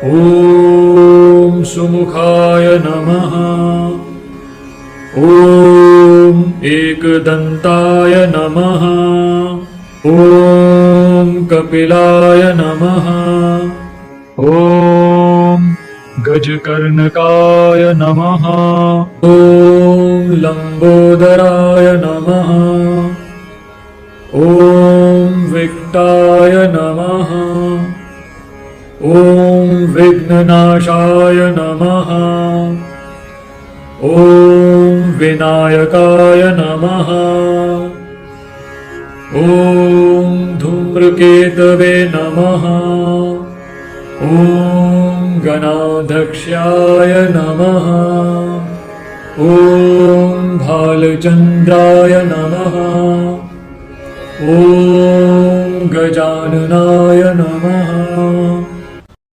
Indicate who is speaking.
Speaker 1: ॐ सुमुखाय नमः। ॐ एकदन्ताय नमः। ॐ कपिलाय नमः। ॐ गजकर्णकाय नमः। ॐ लम्बोदराय नमः। ॐ विकटाय नमः। ॐ विघ्ननाशाय नमः। ॐ विनायकाय नमः। ॐ धूम्रकेतवे नमः। ॐ गणाध्यक्षाय नमः। ॐ भालचन्द्राय नमः। ॐ गजाननाय नमः।